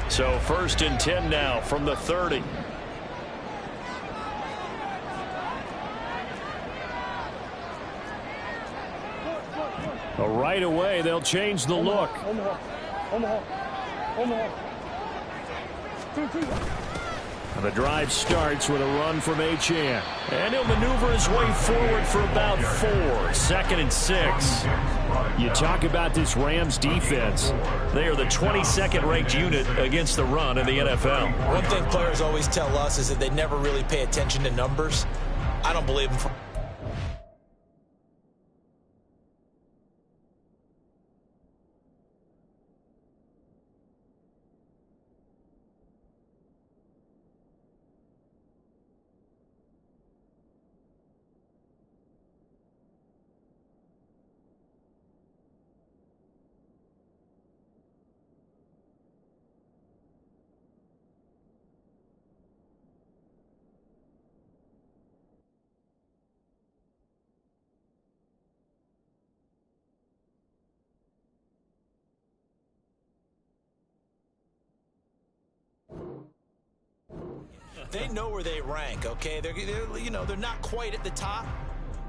So 1st and 10 now from the 30. Right away, they'll change the look. The drive starts with a run from Achane. And he'll maneuver his way forward for about 4. 2nd and 6. You talk about this Rams defense. They are the 22nd ranked unit against the run in the NFL. One thing players always tell us is that they never really pay attention to numbers. I don't believe them. They know where they rank, okay? They're not quite at the top,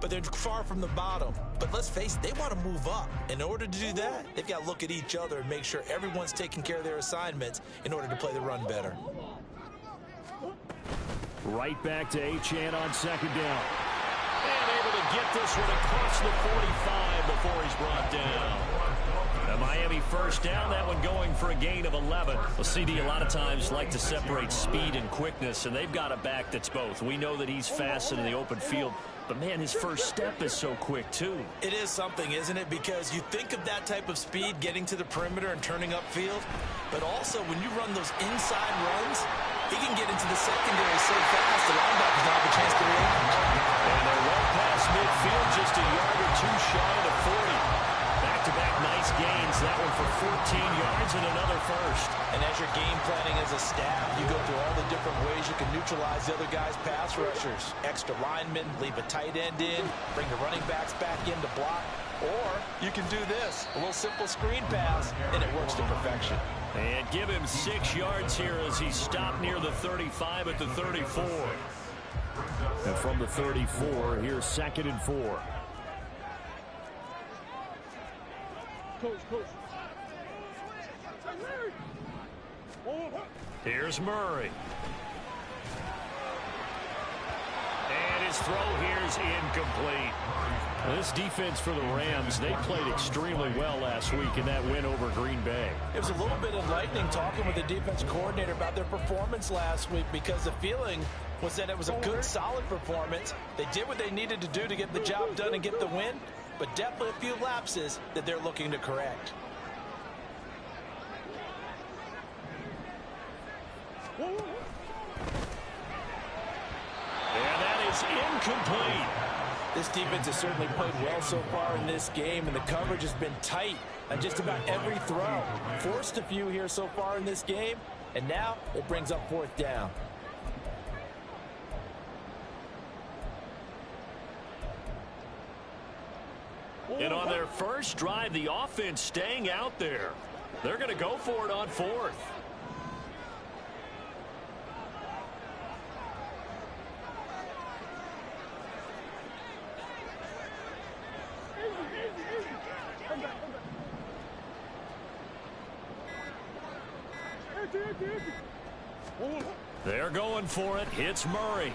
but they're far from the bottom. But let's face it, they want to move up. In order to do that, they've got to look at each other and make sure everyone's taking care of their assignments in order to play the run better. Right back to Achane on 2nd down. And able to get this one across the 45 before he's brought down. The Miami 1st down, that one going for a gain of 11. Well, CD, a lot of times like to separate speed and quickness, and they've got a back that's both. We know that he's fast in the open field, but, man, his first step is so quick, too. It is something, isn't it? Because you think of that type of speed, getting to the perimeter and turning upfield, but also when you run those inside runs, he can get into the secondary so fast the linebackers don't have a chance to react. And they're well past midfield, just a yard or 2 shy of 40. Back-to-back nice gains, that one for 14 yards and another first. And as you're game planning as a staff, you go through all the different ways you can neutralize the other guy's pass rushers. Extra linemen, leave a tight end in, bring the running backs back in to block. Or you can do this, a little simple screen pass, and it works to perfection. And give him 6 yards here as he stopped near the 35 at the 34. And from the 34, here's 2nd and 4. Here's Murray. And his throw here is incomplete. This defense for the Rams, they played extremely well last week in that win over Green Bay. It was a little bit enlightening talking with the defense coordinator about their performance last week, because the feeling was that it was a good, solid performance. They did what they needed to do to get the job done and get the win, but definitely a few lapses that they're looking to correct. And that is incomplete. This defense has certainly played well so far in this game, and the coverage has been tight on just about every throw. Forced a few here so far in this game, and now it brings up 4th down. And on their first drive, the offense staying out there. They're going to go for it on 4th. They're going for it. Hits Murray.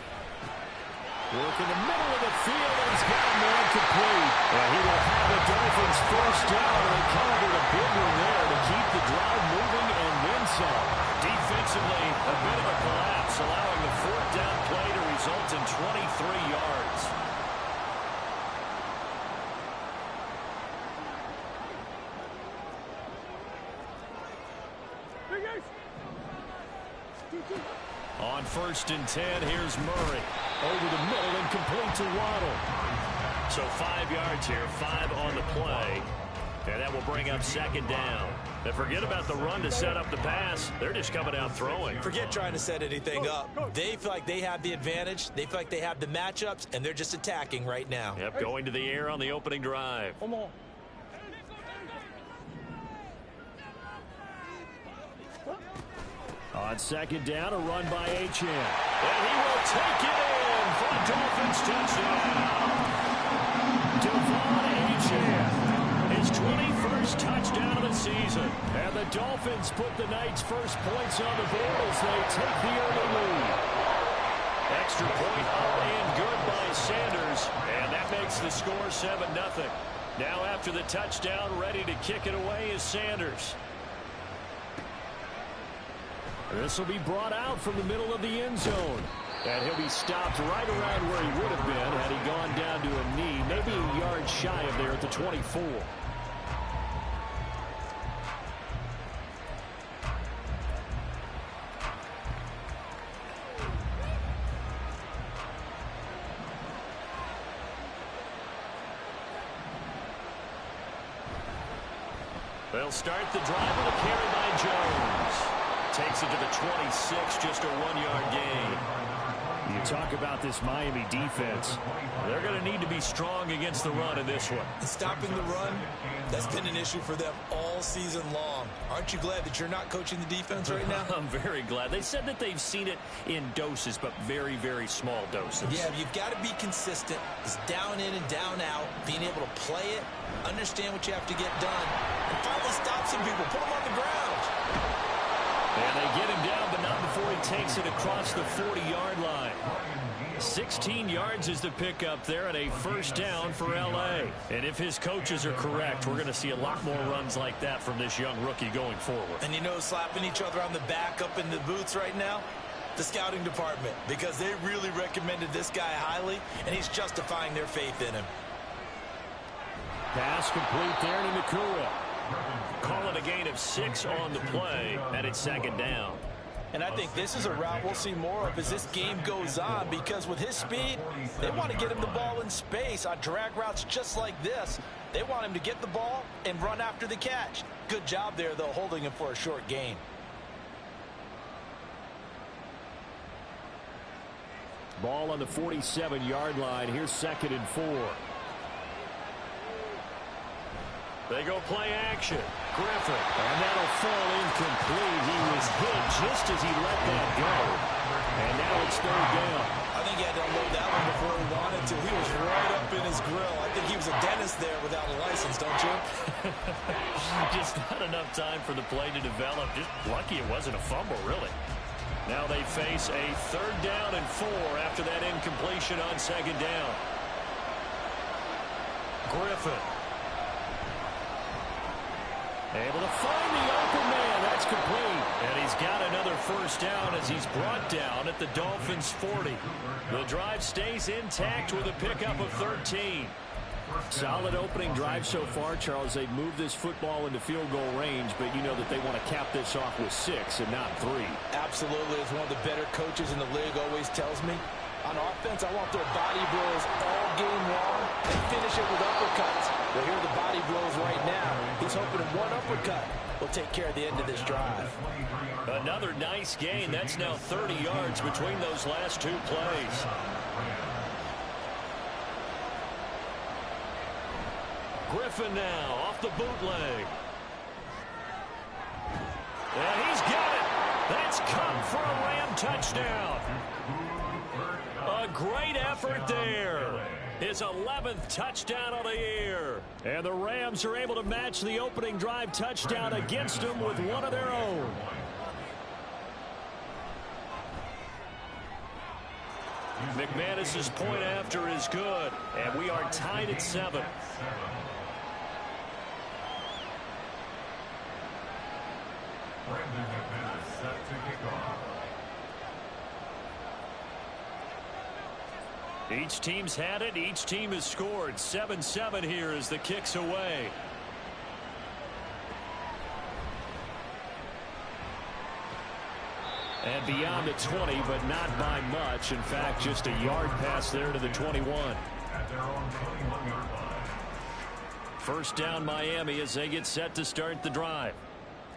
Work in the middle of the field, and he's got him there complete. Well, he will have the Dolphins 1st down, and they covered a big one there to keep the drive moving and win some. Defensively, a bit of a collapse, allowing the 4th down play to result in 23 yards. On 1st and 10, here's Murray. Over the middle and complete to Waddle. So 5 yards here, 5 on the play. And that will bring up 2nd down. And forget about the run to set up the pass. They're just coming out throwing. Forget trying to set anything up. They feel like they have the advantage. They feel like they have the matchups, and they're just attacking right now. Yep, going to the air on the opening drive. Come on. On second down, a run by Achane. And he will take it in for a Dolphins touchdown. Devon Achane, his 21st touchdown of the season. And the Dolphins put the night's first points on the board as they take the early lead. Extra point up and good by Sanders. And that makes the score 7-0. Now after the touchdown, ready to kick it away is Sanders. This will be brought out from the middle of the end zone. And he'll be stopped right around where he would have been had he gone down to a knee, maybe a yard shy of there at the 24. They'll start the drive with a carry by Jones. Takes it to the 26, just a 1-yard gain. You talk about this Miami defense. They're going to need to be strong against the run in this one. Stopping the run, that's been an issue for them all season long. Aren't you glad that you're not coaching the defense right now? I'm very glad. They said that they've seen it in doses, but very, very small doses. Yeah, you've got to be consistent. It's down in and down out, being able to play it, understand what you have to get done, and finally stop some people, put them on the ground. And they get him down, but not before he takes it across the 40-yard line. 16 yards is the pickup there, and a first down for L.A. And if his coaches are correct, we're going to see a lot more runs like that from this young rookie going forward. And you know, slapping each other on the back up in the booths right now, the scouting department, because they really recommended this guy highly, and he's justifying their faith in him. Pass complete there to Nakua. Call it a gain of 6 on the play, and it's second down. And I think this is a route we'll see more of as this game goes on, because with his speed, they want to get him the ball in space on drag routes just like this. They want him to get the ball and run after the catch. Good job there, though, holding him for a short gain. Ball on the 47-yard line. Here's 2nd and 4. They go play action. Griffin. And that'll fall incomplete. He was hit just as he let that go. And now it's 3rd down. I think he had to unload that one before he wanted to. He was right up in his grill. I think he was a dentist there without a license, don't you? Just not enough time for the play to develop. Just lucky it wasn't a fumble, really. Now they face a 3rd down and 4 after that incompletion on 2nd down. Griffin. Able to find the open man. That's complete. And he's got another first down as he's brought down at the Dolphins' 40. The drive stays intact with a pickup of 13. Solid opening drive so far, Charles. They've moved this football into field goal range, but you know that they want to cap this off with 6 and not 3. Absolutely. As one of the better coaches in the league always tells me, on offense, I want their body blows all game long and finish it with uppercuts. Well, here are the body blows right now. He's hoping one uppercut will take care of the end of this drive. Another nice gain. That's now 30 yards between those last 2 plays. Griffin now off the bootleg. And he's got it. That's caught for a Ram touchdown. A great effort there. His 11th touchdown of the year. And the Rams are able to match the opening drive touchdown against them with one of their own. McManus's point after is good. And we are tied at 7. Each team's had it. Each team has scored. 7-7 here as the kick's away. And beyond the 20, but not by much. In fact, just a yard pass there to the 21. First down Miami as they get set to start the drive.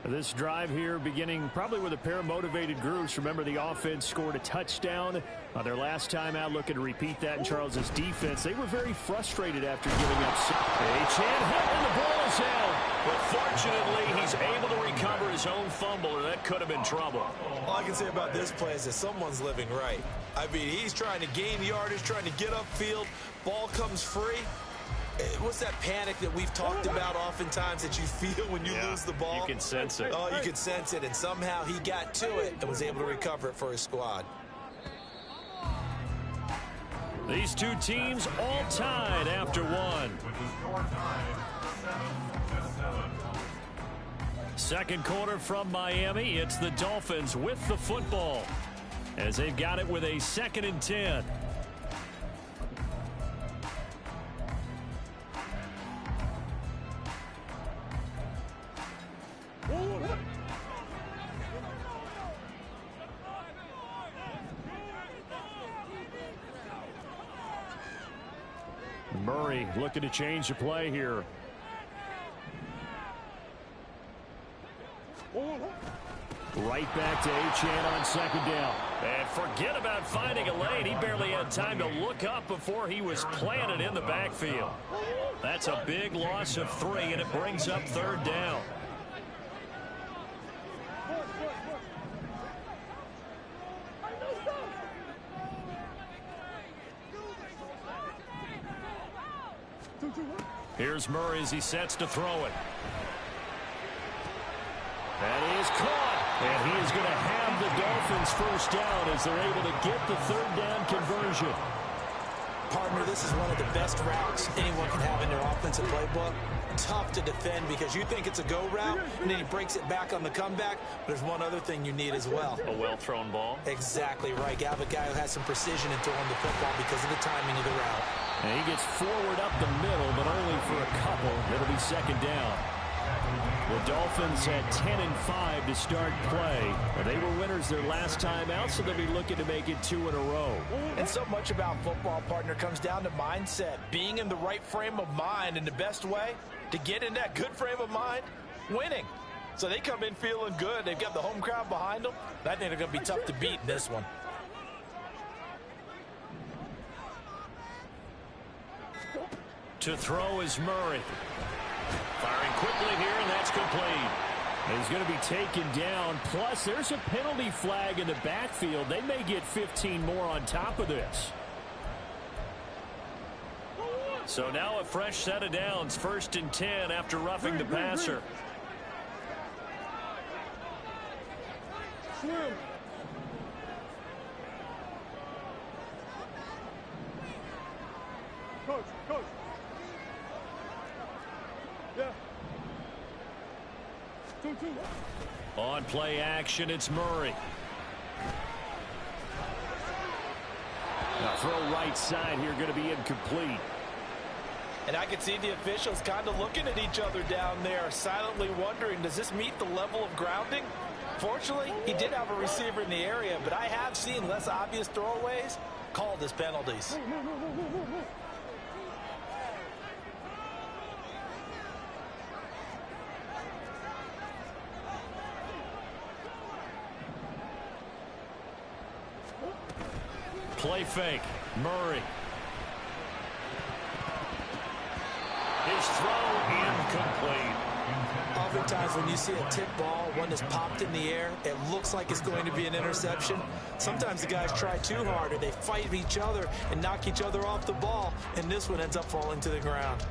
This drive here beginning probably with a pair of motivated groups. Remember, the offense scored a touchdown on their last time out. Looking to repeat that in Charles's defense. They were very frustrated after giving up. Achane hit and the ball is out. But fortunately, he's able to recover his own fumble. Or that could have been trouble. All I can say about this play is that someone's living right. I mean, he's trying to gain yardage, trying to get upfield. Ball comes free. What's that panic that we've talked about oftentimes that you feel when you lose the ball? You can sense it. Oh, you can sense it, and somehow he got to it and was able to recover it for his squad. These two teams all tied after one. Second quarter from Miami. It's the Dolphins with the football as they've got it with a 2nd and 10. Murray looking to change the play here. Right back to Achane on 2nd down. And forget about finding a lane. He barely had time to look up before he was planted in the backfield. That's a big loss of 3, and it brings up 3rd down. Here's Murray as he sets to throw it. That is caught. And he is going to have the Dolphins first down as they're able to get the 3rd down conversion. Partner, this is one of the best routes anyone can have in their offensive playbook. Tough to defend because you think it's a go route, and then he breaks it back on the comeback. But there's one other thing you need as well. A well-thrown ball. Exactly right. You have a guy who has some precision in throwing the football because of the timing of the route. And he gets forward up the middle, but only for a couple. It'll be 2nd down. The Dolphins had 10 and 5 to start play. They were winners their last time out, so they'll be looking to make it 2 in a row. And so much about football, partner, comes down to mindset. Being in the right frame of mind, and the best way to get in that good frame of mind, winning. So they come in feeling good. They've got the home crowd behind them. I think they're going to be tough to beat in this one. To throw is Murray. Firing quickly here, and that's complete. He's going to be taken down. Plus, there's a penalty flag in the backfield. They may get 15 more on top of this. So now a fresh set of downs. 1st and 10 after roughing the passer. Coach. Yeah. 2-2. On play action, it's Murray. Now throw right side here, going to be incomplete. And I can see the officials kind of looking at each other down there, silently wondering, does this meet the level of grounding? Fortunately, he did have a receiver in the area, but I have seen less obvious throwaways called as penalties. Play fake. Murray. His throw incomplete. Oftentimes when you see a tip ball, one that's popped in the air, it looks like it's going to be an interception. Sometimes the guys try too hard or they fight each other and knock each other off the ball, and this one ends up falling to the ground.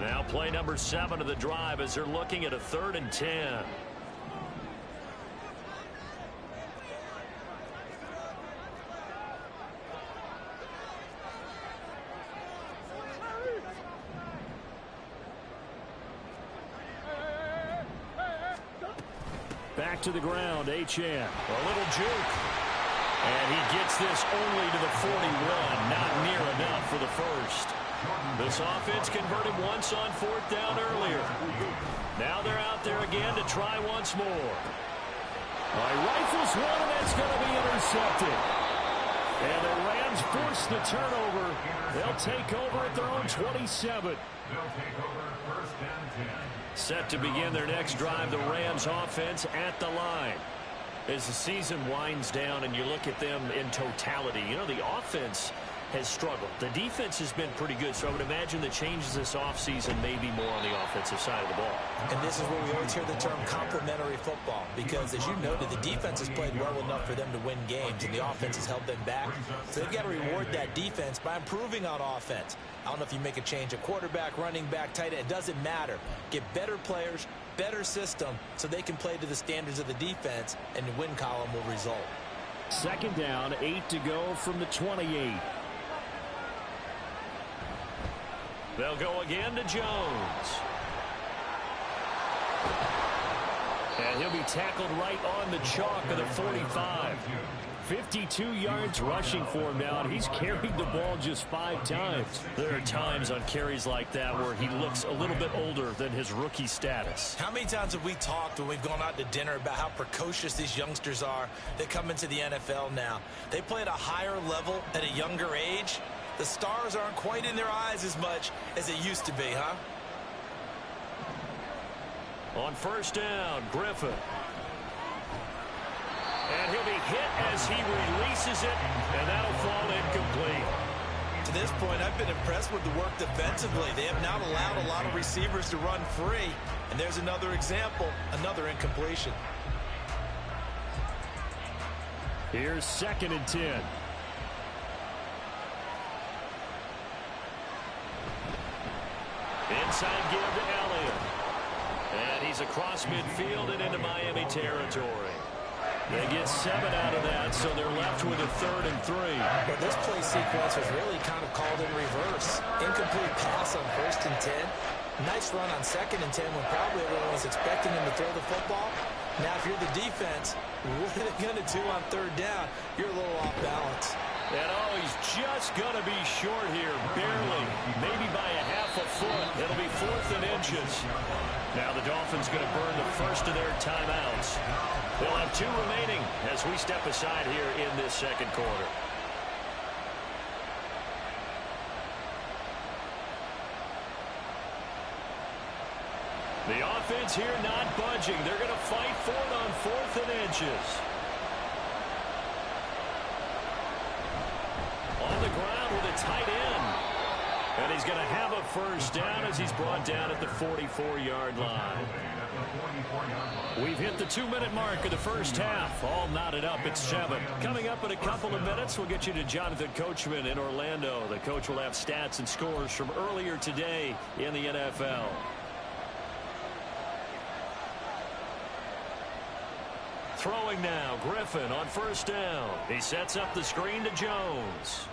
Now play number 7 of the drive as they're looking at a 3rd and 10. Back to the ground, Achane. A little juke. And he gets this only to the 41. Not near enough for the first. This offense converted once on 4th down earlier. Now they're out there again to try once more. All right, rifles one, and that's going to be intercepted. And the Rams force the turnover. They'll take over at their own 27. They'll take over 1st and 10. Set to begin their next drive, the Rams offense at the line. As the season winds down and you look at them in totality, you know, the offense has struggled. The defense has been pretty good, so I would imagine the changes this offseason may be more on the offensive side of the ball. And this is where we always hear the term complementary football, because as you noted, the defense has played well enough for them to win games, and the offense has held them back. So they've got to reward that defense by improving on offense. I don't know if you make a change at quarterback, running back, tight end. It doesn't matter. Get better players, better system, so they can play to the standards of the defense, and the win column will result. Second down, 8 to go from the 28. They'll go again to Jones. And he'll be tackled right on the chalk of the 45. 52 yards rushing for him now, and he's carried the ball just 5 times. There are times on carries like that where he looks a little bit older than his rookie status. How many times have we talked when we've gone out to dinner about how precocious these youngsters are that come into the NFL now? They play at a higher level at a younger age. The stars aren't quite in their eyes as much as it used to be, huh? On first down, Griffin. And he'll be hit as he releases it, and that'll fall incomplete. To this point, I've been impressed with the work defensively. They have not allowed a lot of receivers to run free. And there's another example, another incompletion. Here's 2nd and 10. Inside give to Elliott. And he's across midfield and into Miami territory. They get 7 out of that, so they're left with a 3rd and 3. But this play sequence was really kind of called in reverse. Incomplete pass on 1st and 10. Nice run on 2nd and 10 when probably everyone was expecting him to throw the football. Now, if you're the defense, what are they going to do on 3rd down? You're a little off balance. And oh, he's just going to be short here, barely, maybe by a half a foot. It'll be 4th and inches. Now the Dolphins going to burn the first of their timeouts. They'll have 2 remaining as we step aside here in this 2nd quarter. The offense here not budging. They're going to fight for it on 4th and inches. On the ground with a tight end. And he's going to have a first down as he's brought down at the 44-yard line. We've hit the 2-minute mark of the first half. All knotted up at 7. Coming up in a couple of minutes, we'll get you to Jonathan Coachman in Orlando. The coach will have stats and scores from earlier today in the NFL. Throwing now, Griffin on first down. He sets up the screen to Jones.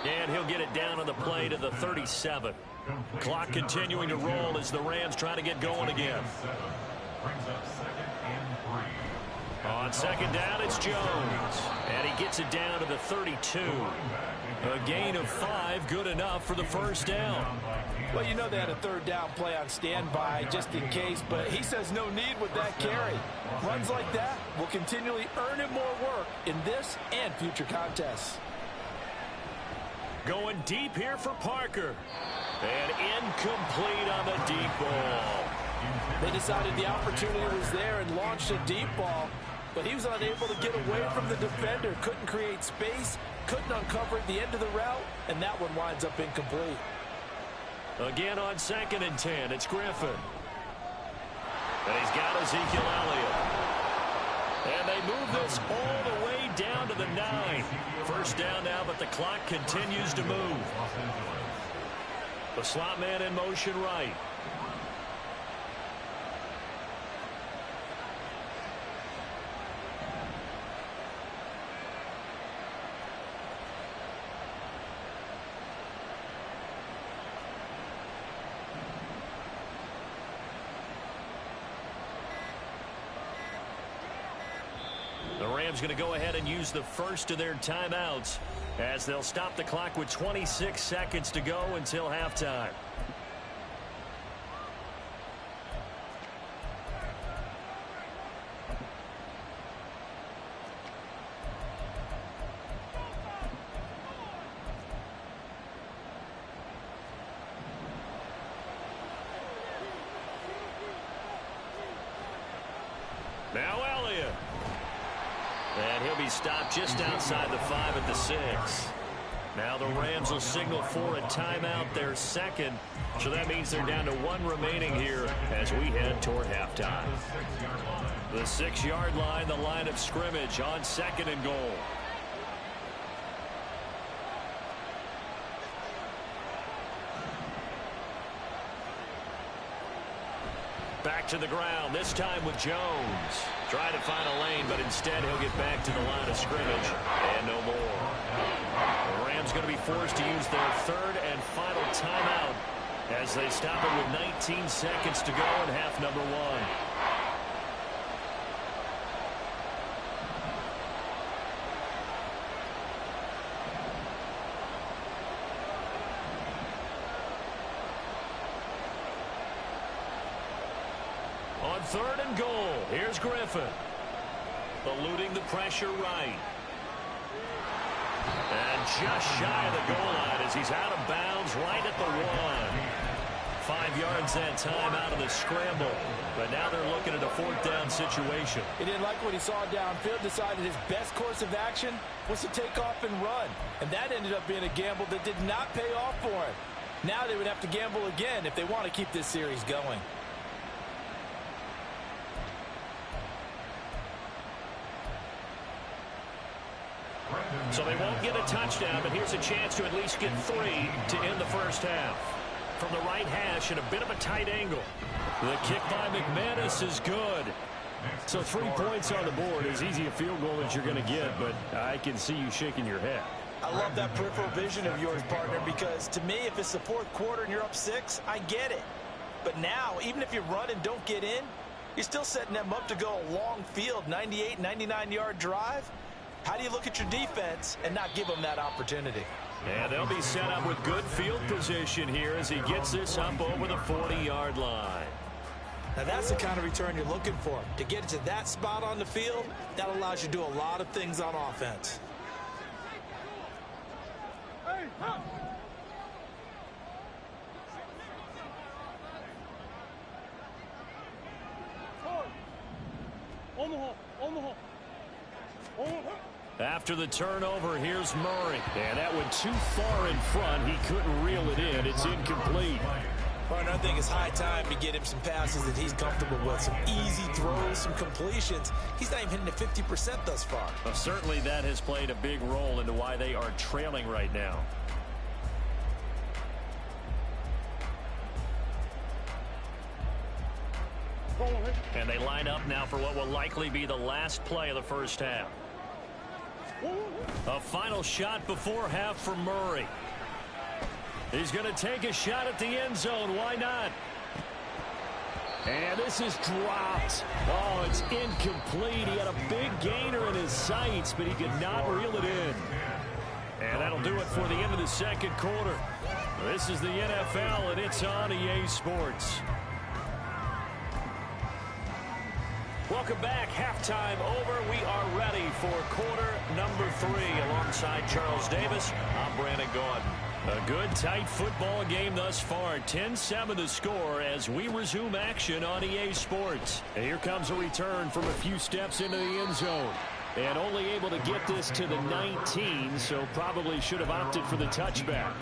And he'll get it down on the play to the 37. Clock continuing to roll as the Rams try to get going again. On 2nd down, it's Jones. And he gets it down to the 32. A gain of 5, good enough for the first down. Well, you know they had a 3rd down play on standby just in case, but he says no need with that carry. Runs like that will continually earn him more work in this and future contests. Going deep here for Parker. And incomplete on the deep ball. They decided the opportunity was there and launched a deep ball, but he was unable to get away from the defender. Couldn't create space, couldn't uncover at the end of the route, and that one winds up incomplete. Again on 2nd and 10, it's Griffin. And he's got Ezekiel Elliott. And they move this all the way down to the 9. First down now, but the clock continues to move. The slot man in motion right. The Rams going to go ahead and use the first of their timeouts as they'll stop the clock with 26 seconds to go until halftime. Now Elliott. And he'll be stopped just outside the 5 at the 6. Now the Rams will signal for a timeout, their second. So that means they're down to 1 remaining here as we head toward halftime. The 6-yard line, the line of scrimmage on 2nd and goal. Back to the ground, this time with Jones. Trying to find a lane, but instead he'll get back to the line of scrimmage. And no more. The Rams going to be forced to use their 3rd and final timeout as they stop it with 19 seconds to go in half number 1. On 3rd and goal, here's Griffin. Eluding the pressure right. And just shy of the goal line as he's out of bounds right at the 1. 5 yards that time out of the scramble. But now they're looking at a 4th down situation. He didn't like what he saw downfield, decided his best course of action was to take off and run. And that ended up being a gamble that did not pay off for him. Now they would have to gamble again if they want to keep this series going. So they won't get a touchdown, but here's a chance to at least get 3 to end the first half. From the right hash at a bit of a tight angle. The kick by McManus is good. So 3 points on the board. As easy a field goal as you're going to get, but I can see you shaking your head. I love that peripheral vision of yours, partner, because to me, if it's the 4th quarter and you're up 6, I get it. But now, even if you run and don't get in, you're still setting them up to go a long field, 98, 99-yard drive. How do you look at your defense and not give them that opportunity? And they'll be set up with good field position here as he gets this up over the 40-yard line. Now that's the kind of return you're looking for. To get it to that spot on the field, that allows you to do a lot of things on offense. After the turnover, here's Murray. And that went too far in front. He couldn't reel it in. It's incomplete. Partner, I think it's high time to get him some passes that he's comfortable with. Some easy throws, some completions. He's not even hitting at 50% thus far. Well, certainly that has played a big role into why they are trailing right now. And they line up now for what will likely be the last play of the first half. A final shot before half for Murray. He's going to take a shot at the end zone. Why not? And this is dropped. Oh, it's incomplete. He had a big gainer in his sights, but he could not reel it in. And that'll do it for the end of the second quarter. This is the NFL, and it's on EA Sports. Welcome back. Halftime over. We are ready for quarter number 3. Alongside Charles Davis, I'm Brandon God. A good, tight football game thus far. 10-7 the score as we resume action on EA Sports. And here comes a return from a few steps into the end zone. And only able to get this to the 19, so probably should have opted for the touchback.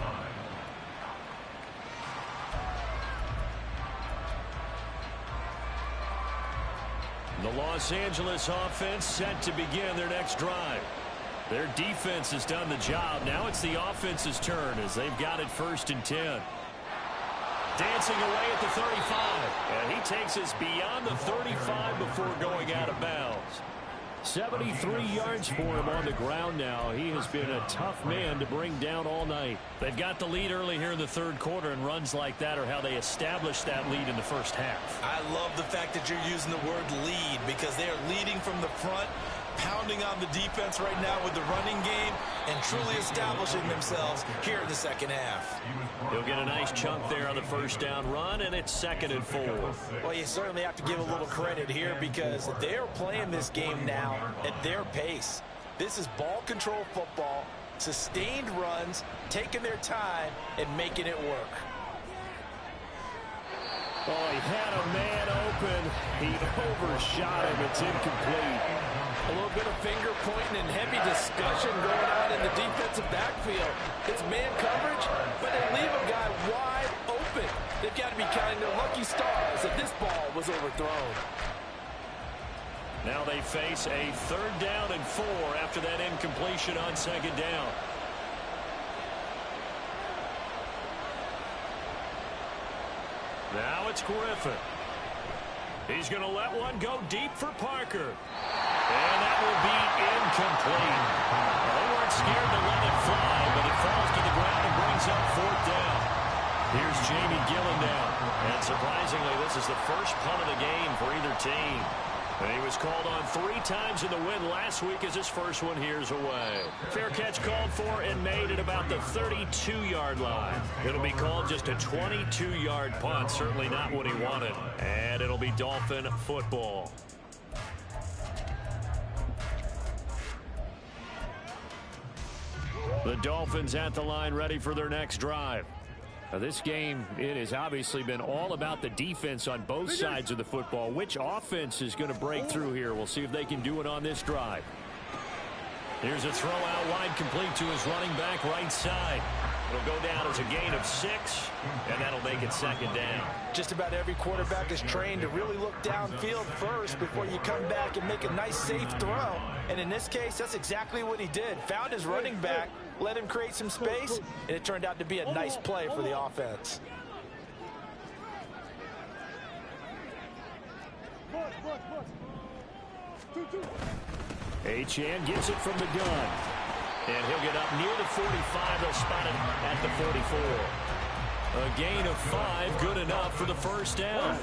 The Los Angeles offense set to begin their next drive. Their defense has done the job. Now it's the offense's turn as they've got it 1st and 10. Dancing away at the 35. And he takes us beyond the 35 before going out of bounds. 73 yards for him on the ground now. He has been a tough man to bring down all night. They've got the lead early here in the third quarter, and runs like that are how they established that lead in the first half. I love the fact that you're using the word lead because they are leading from the front, pounding on the defense right now with the running game and truly establishing themselves here in the second half. He'll get a nice chunk there on the first down run, and it's 2nd and 4. Well, you certainly have to give a little credit here because they're playing this game now at their pace. This is ball control football, sustained runs, taking their time and making it work. Oh, he had a man open. He overshot him. It's incomplete. A little bit of finger pointing and heavy discussion going on in the defensive backfield. It's man coverage, but they leave a guy wide open. They've got to be counting their lucky stars that this ball was overthrown. Now they face a 3rd down and 4 after that incompletion on 2nd down. Now it's Griffin. He's going to let one go deep for Parker. And that will be incomplete. They weren't scared to let it fly, but it falls to the ground and brings up 4th down. Here's Jamie Gillen now. And surprisingly, this is the first punt of the game for either team. And he was called on 3 times in the win last week as his first one here's away. Fair catch called for and made at about the 32-yard line. It'll be called just a 22-yard punt. Certainly not what he wanted. And it'll be Dolphin football. The Dolphins at the line ready for their next drive. Now this game, it has obviously been all about the defense on both sides of the football. Which offense is going to break through here? We'll see if they can do it on this drive. Here's a throw out wide, complete to his running back right side. It'll go down as a gain of 6, and that'll make it 2nd down. Just about every quarterback is trained to really look downfield first before you come back and make a nice, safe throw. And in this case, that's exactly what he did. Found his running back, let him create some space, and it turned out to be a nice play for the offense. Achane gets it from the gun. And he'll get up near the 45. They'll spot it at the 44. A gain of 5, good enough for the 1st down.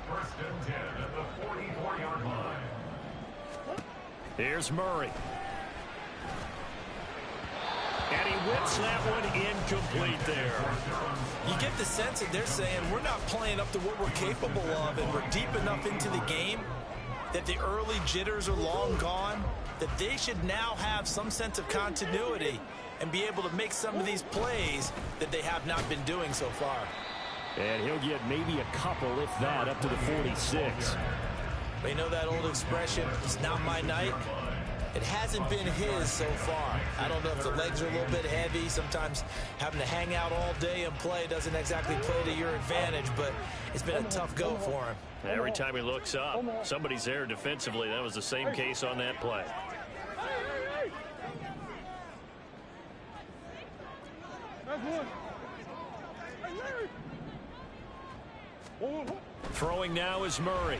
1st and 10 at the 44-yard line. Here's Murray. And he whips that one incomplete there. You get the sense that they're saying we're not playing up to what we're capable of, and we're deep enough into the game that the early jitters are long gone, that they should now have some sense of continuity and be able to make some of these plays that they have not been doing so far. And he'll get maybe a couple, if that, up to the 46. But you know that old expression, it's not my night? It hasn't been his so far. I don't know if the legs are a little bit heavy. Sometimes having to hang out all day and play doesn't exactly play to your advantage, but it's been a tough go for him. Every time he looks up, somebody's there defensively. That was the same case on that play. Throwing now is Murray.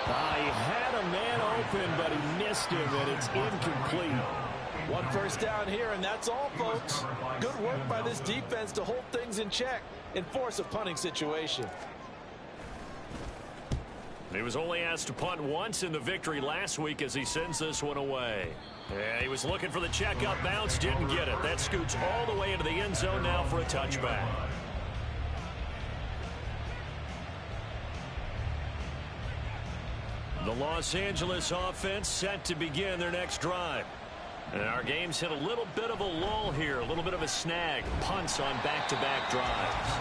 He had a man open, but he missed him, and it's incomplete. 1 1st down here, and that's all, folks. Good work by this defense to hold things in check and force a punting situation. He was only asked to punt once in the victory last week as he sends this one away. Yeah, he was looking for the check-up bounce, didn't get it. That scoots all the way into the end zone now for a touchback. The Los Angeles offense set to begin their next drive. And our game's hit a little bit of a lull here, a little bit of a snag. Punts on back-to-back drives.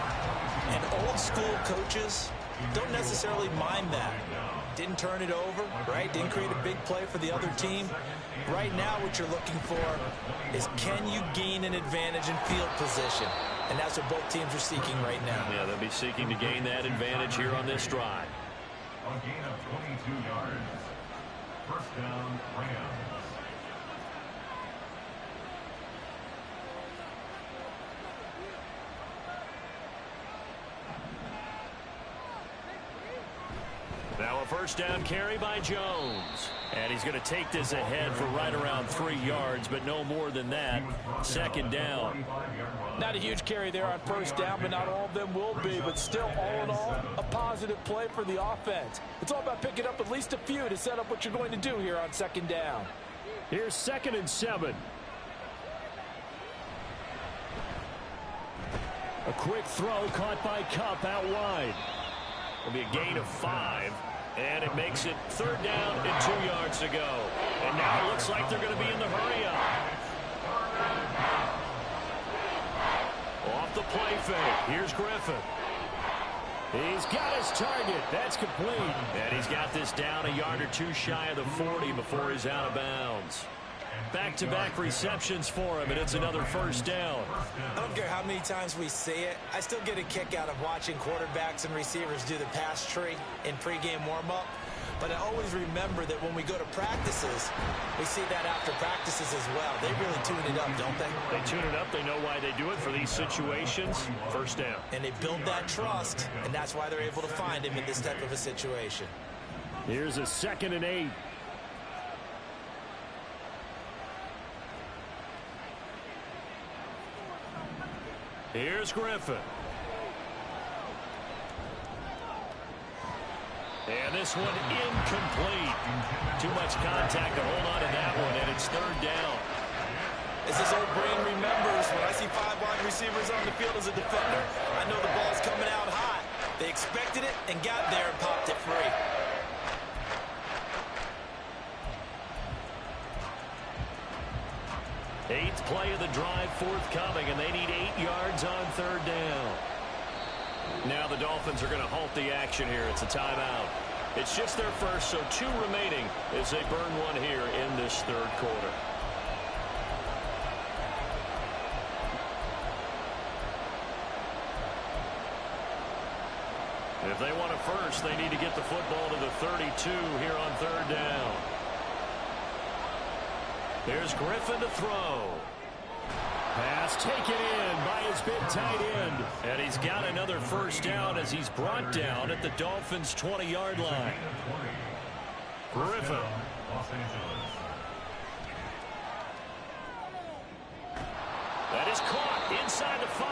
And old-school coaches don't necessarily mind that. Didn't turn it over, right? Didn't create a big play for the other team. Right now what you're looking for is, can you gain an advantage in field position? And that's what both teams are seeking right now. Yeah, they'll be seeking to gain that advantage here on this drive. A gain of 22 yards. 1st down, Rams. Now a 1st down carry by Jones. And he's going to take this ahead for right around 3 yards, but no more than that. 2nd down. Not a huge carry there on 1st down, but not all of them will be. But still, all in all, a positive play for the offense. It's all about picking up at least a few to set up what you're going to do here on 2nd down. Here's 2nd and 7. A quick throw caught by Kupp out wide. It'll be a gain of 5. And it makes it 3rd down and 2 yards to go. And now it looks like they're going to be in the hurry-up. Off the play fake. Here's Griffin. He's got his target. That's complete. And he's got this down a yard or two shy of the 40 before he's out of bounds. Back-to-back receptions for him, and it's another first down. I don't care how many times we see it. I still get a kick out of watching quarterbacks and receivers do the pass tree in pregame warm-up. But I always remember that when we go to practices, we see that after practices as well. They really tune it up, don't they? They tune it up. They know why they do it for these situations. First down. And they build that trust, and that's why they're able to find him in this type of a situation. Here's a 2nd and 8. Here's Griffin. And this one incomplete. Too much contact to hold on to that one, and it's 3rd down. As his old brain remembers, when I see 5 wide receivers on the field as a defender, I know the ball's coming out hot. They expected it and got there and popped it free. Eighth play of the drive forthcoming, and they need 8 yards on 3rd down. Now the Dolphins are going to halt the action here. It's a timeout. It's just their first, so 2 remaining as they burn one here in this 3rd quarter. If they want a first, they need to get the football to the 32 here on 3rd down. Here's Griffin to throw. Pass taken in by his big tight end. And he's got another first down as he's brought down at the Dolphins' 20-yard line. Griffin. That is caught inside the 5.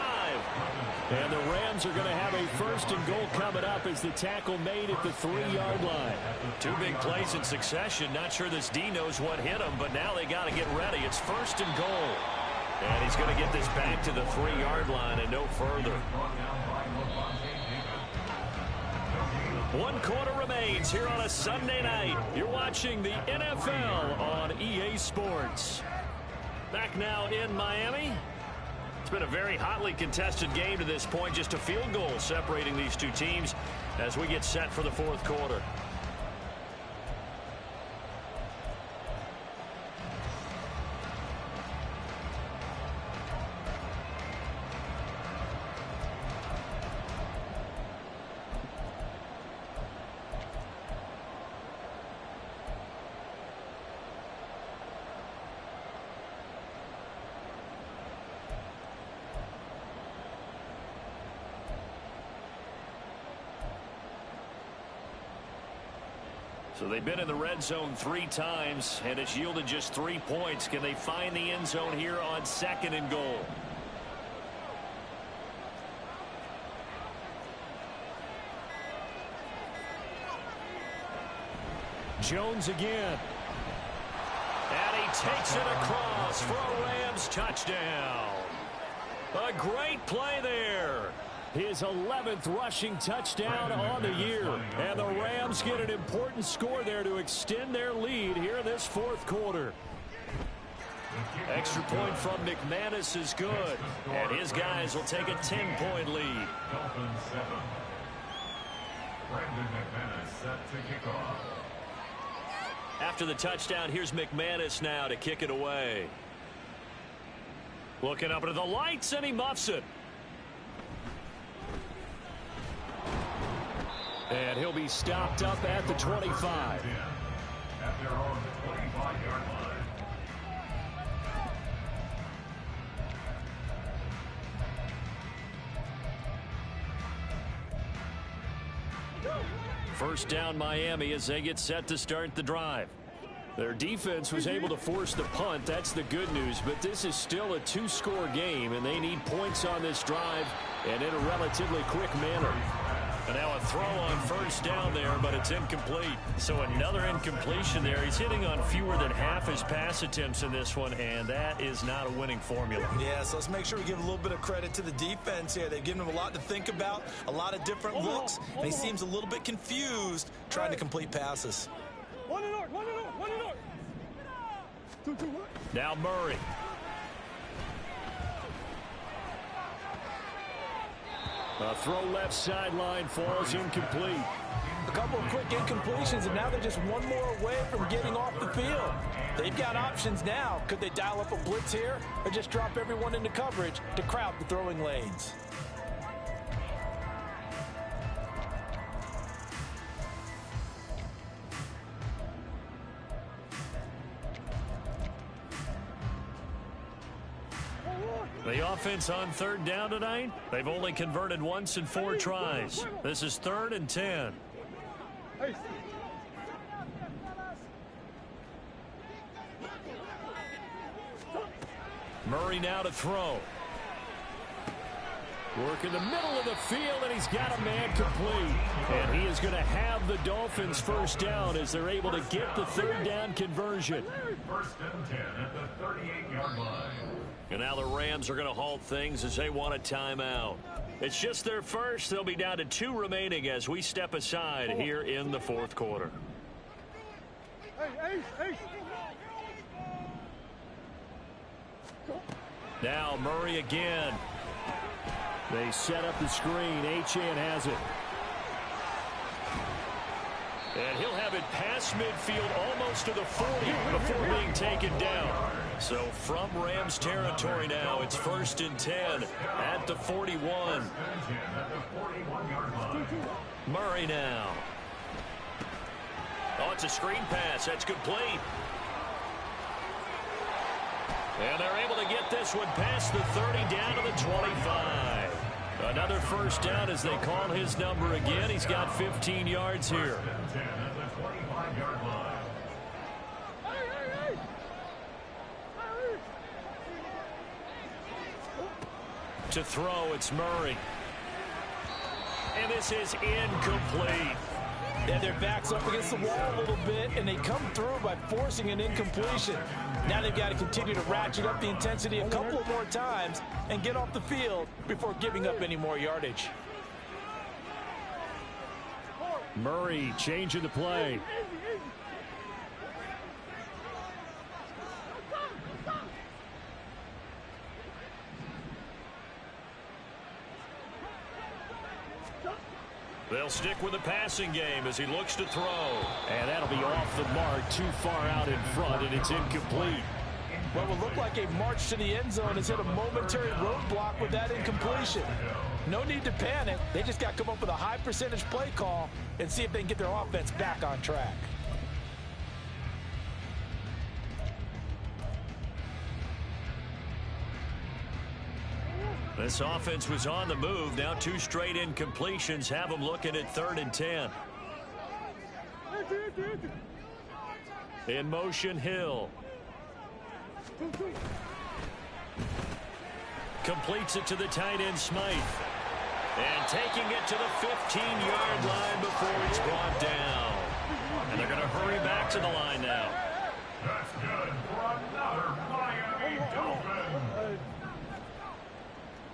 And the Rams are going to have a 1st and goal coming up as the tackle made at the 3-yard line. 2 big plays in succession. Not sure this D knows what hit him, but now they got to get ready. It's 1st and goal. And he's going to get this back to the 3-yard line and no further. 1 quarter remains here on a Sunday night. You're watching the NFL on EA Sports. Back now in Miami. It's been a very hotly contested game to this point. Just a field goal separating these 2 teams as we get set for the 4th quarter. So they've been in the red zone 3 times, and it's yielded just 3 points. Can they find the end zone here on 2nd and goal? Jones again. And he takes it across for a Rams touchdown. A great play there. His 11th rushing touchdown on the year. And the Rams get an important score there to extend their lead here in this 4th quarter. Extra point from McManus is good. And his guys will take a 10-point lead. Dolphins 7. Brandon McManus set to kick off. After the touchdown, here's McManus now to kick it away. Looking up into the lights, and he muffs it. And he'll be stopped up at the 25. At their own 25-yard line. First down Miami as they get set to start the drive. Their defense was able to force the punt. That's the good news. But this is still a 2-score game, and they need points on this drive and in a relatively quick manner. And now a throw on first down there, but it's incomplete. So another incompletion there. He's hitting on fewer than half his pass attempts in this one, and that is not a winning formula. Yeah, so let's make sure we give a little bit of credit to the defense here. They've given him a lot to think about, a lot of different looks, and he seems a little bit confused trying to complete passes. Now Murray. A throw left sideline falls incomplete. A couple of quick incompletions, and now they're just one more away from getting off the field. They've got options now. Could they dial up a blitz here or just drop everyone into coverage to crowd the throwing lanes? The offense on third down tonight, they've only converted once in 4 tries. This is 3rd and 10. Murray now to throw. Work in the middle of the field, and he's got a man complete. And he is going to have the Dolphins first down as they're able to get the third down conversion. 1st and 10 at the 38-yard line. And now the Rams are going to halt things as they want a timeout. It's just their first. They'll be down to 2 remaining as we step aside here in the 4th quarter. Now Murray again. They set up the screen. Achane has it. And he'll have it past midfield almost to the 40 before being taken down. So from Rams territory now, it's 1st and 10 at the 41. Murray now. Oh, it's a screen pass. That's complete. And they're able to get this one past the 30 down to the 25. Another first down as they call his number again. He's got 15 yards here. To throw, it's Murray. And this is incomplete. And their backs up against the wall a little bit, and they come through by forcing an incompletion. Now they've got to continue to ratchet up the intensity a couple of more times and get off the field before giving up any more yardage. Murray changing the play. They'll stick with the passing game as he looks to throw. And that'll be off the mark, too far out in front, and it's incomplete. What will look like a march to the end zone has hit a momentary roadblock with that incompletion. No need to panic. They just got to come up with a high percentage play call and see if they can get their offense back on track. This offense was on the move. Now 2 straight incompletions have them looking at 3rd and 10. In motion, Hill. Completes it to the tight end, Smythe. And taking it to the 15-yard line before it's brought down. And they're going to hurry back to the line now. That's good for another Miami Dolphin.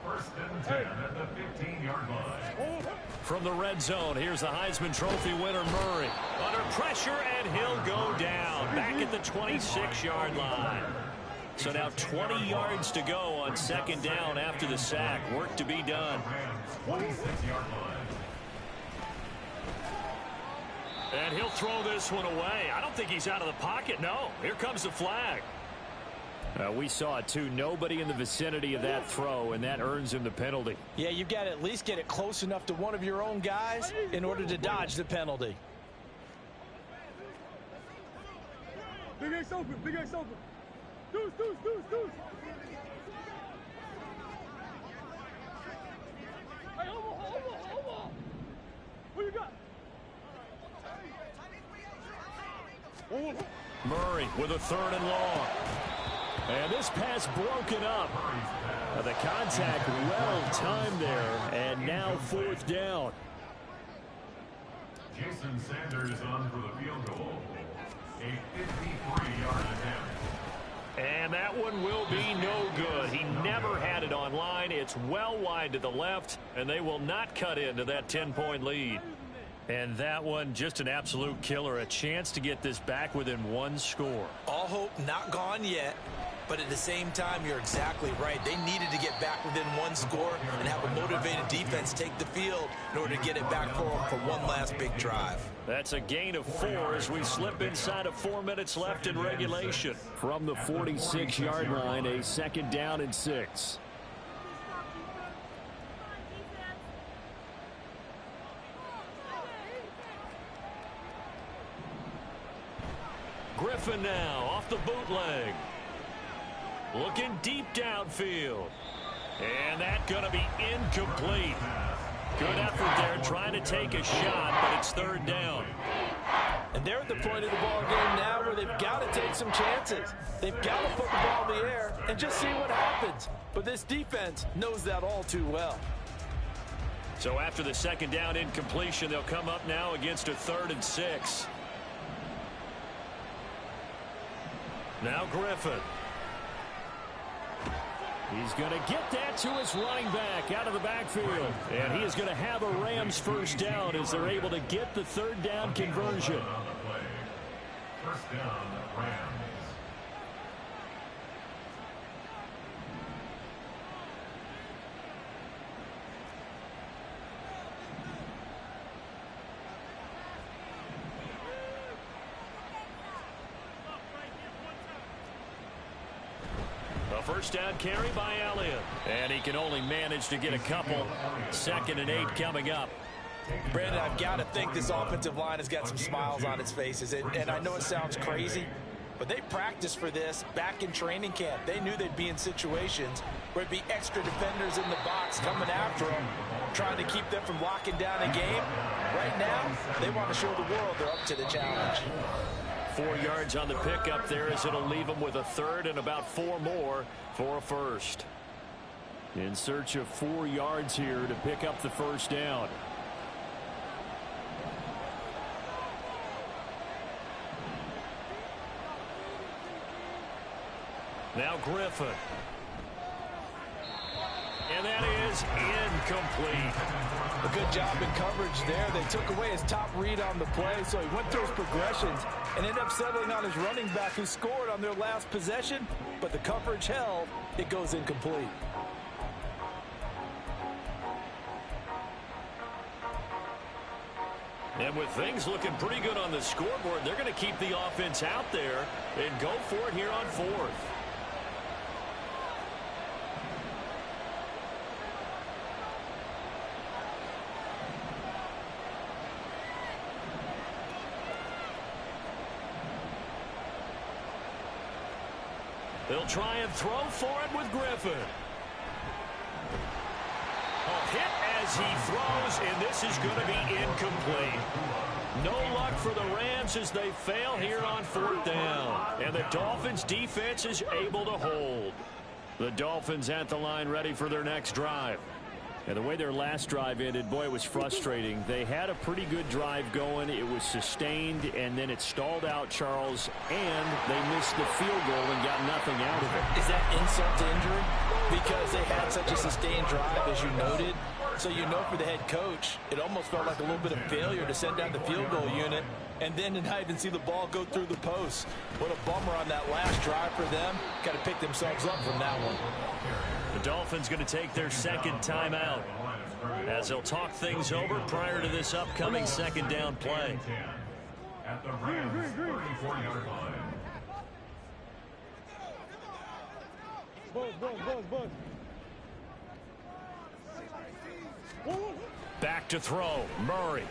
1st and 10 at the 15-yard line. From the red zone, here's the Heisman Trophy winner, Murray. Under pressure, and he'll go down. Back at the 26-yard line. So now 20 yards to go on 2nd down after the sack. Work to be done. 26-yard line. And he'll throw this one away. I don't think he's out of the pocket. No, here comes the flag. We saw it too. Nobody in the vicinity of that throw, and that earns him the penalty. Yeah, you've got to at least get it close enough to one of your own guys in order to dodge the penalty. Big X open, Big X open. Deuce, deuce, deuce, deuce. Hey, over. What you got? Murray with a 3rd and long. And this pass broken up. The contact well timed there, and now 4th down. Jason Sanders on for the field goal. A 53-yard attempt. And that one will be no good. He never had it on line. It's well wide to the left, and they will not cut into that 10-point lead. And that one, just an absolute killer. A chance to get this back within 1 score. All hope not gone yet. But at the same time, you're exactly right. They needed to get back within one score and have a motivated defense take the field in order to get it back for them for one last big drive. That's a gain of 4 as we slip inside of 4 minutes left in regulation. From the 46-yard line, a 2nd down and 6. Griffin now off the bootleg. Looking deep downfield. And that's going to be incomplete. Good effort there trying to take a shot, but it's 3rd down. And they're at the point of the ball game now where they've got to take some chances. They've got to put the ball in the air and just see what happens. But this defense knows that all too well. So after the 2nd down incompletion, they'll come up now against a 3rd and 6. Now Griffin. He's going to get that to his running back out of the backfield. And he is going to have a Rams 1st down as they're able to get the 3rd down conversion. First down, Rams. A 1st down carry by Elliott. And he can only manage to get a couple. 2nd and 8 coming up. Brandon, I've got to think this offensive line has got some smiles on its faces. And I know it sounds crazy, but they practiced for this back in training camp. They knew they'd be in situations where it'd be extra defenders in the box coming after them, trying to keep them from locking down a game. Right now, they want to show the world they're up to the challenge. 4 yards on the pickup there as it'll leave them with a 3rd and about 4 more for a 1st. In search of 4 yards here to pick up the 1st down. Now Griffin. And that is incomplete. A good job in coverage there. They took away his top read on the play, so he went through his progressions and ended up settling on his running back who scored on their last possession, but the coverage held. It goes incomplete. And with things looking pretty good on the scoreboard, they're going to keep the offense out there and go for it here on 4th. They'll try and throw for it with Griffin. A hit as he throws, and this is going to be incomplete. No luck for the Rams as they fail here on 4th down. And the Dolphins defense is able to hold. The Dolphins at the line ready for their next drive. And the way their last drive ended, boy, it was frustrating. They had a pretty good drive going. It was sustained, and then it stalled out, Charles, and they missed the field goal and got nothing out of it. Is that insult to injury? Because they had such a sustained drive, as you noted. So you know for the head coach, it almost felt like a little bit of failure to send down the field goal unit and then to not even see the ball go through the post. What a bummer on that last drive for them. Got to pick themselves up from that one. The Dolphins going to take their 2nd timeout as they'll talk things over prior to this upcoming 2nd down play. At the Rams 34-yard line. Buzz. Back to throw, Murray.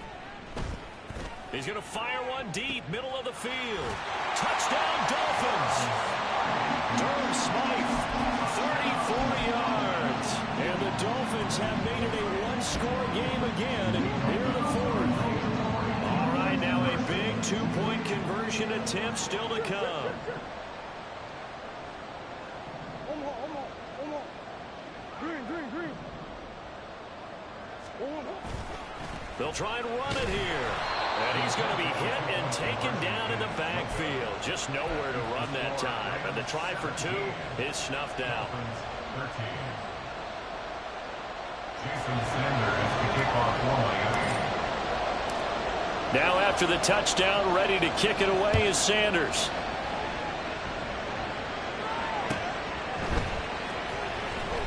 He's going to fire one deep, middle of the field. Touchdown, Dolphins. Durham Smythe, 34 yards. And the Dolphins have made it a one-score game again here in the 4th. All right, now a big 2-point conversion attempt still to come. Green. They'll try and run it here. And he's going to be hit and taken down in the backfield. Just nowhere to run that time. And the try for 2 is snuffed out. 13. Jason Sanders to kick off one. Now after the touchdown, ready to kick it away is Sanders.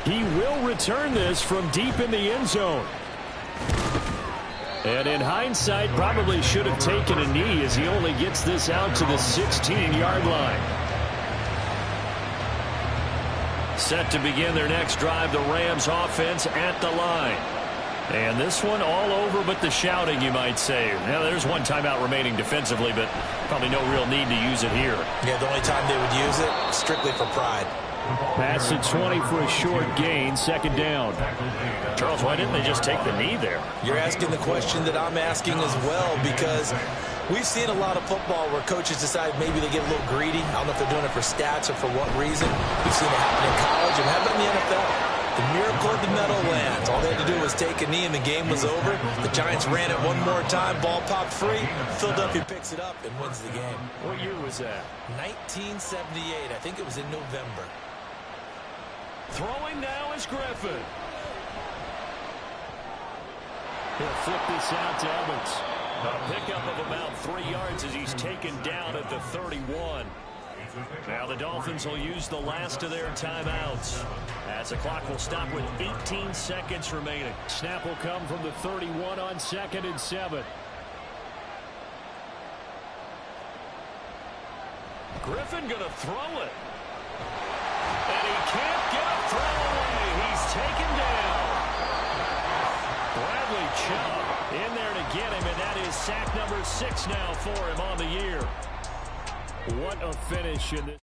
He will return this from deep in the end zone. And in hindsight, probably should have taken a knee as he only gets this out to the 16-yard line. Set to begin their next drive, the Rams offense at the line. And this one all over but the shouting, you might say. Now, there's one timeout remaining defensively, but probably no real need to use it here. Yeah, the only time they would use it, strictly for pride. Pass at 20 for a short gain, second down. Charles, why didn't they just take the knee there? You're asking the question that I'm asking as well, because we've seen a lot of football where coaches decide maybe they get a little greedy. I don't know if they're doing it for stats or for what reason. We've seen it happen in college and have it in the NFL. The miracle of the medal lands. All they had to do was take a knee and the game was over. The Giants ran it one more time. Ball popped free. Philadelphia picks it up and wins the game. What year was that? 1978. I think it was in November. Throwing now is Griffin. He'll flip this out to Evans. A pickup of about 3 yards as he's taken down at the 31. Now the Dolphins will use the last of their timeouts, as the clock will stop with 18 seconds remaining. Snap will come from the 31 on 2nd and 7. Griffin going to throw it. And he can't get a throw away. He's taken down. Bradley Chubb in there to get him, and that is sack number 6 now for him on the year. What a finish in this.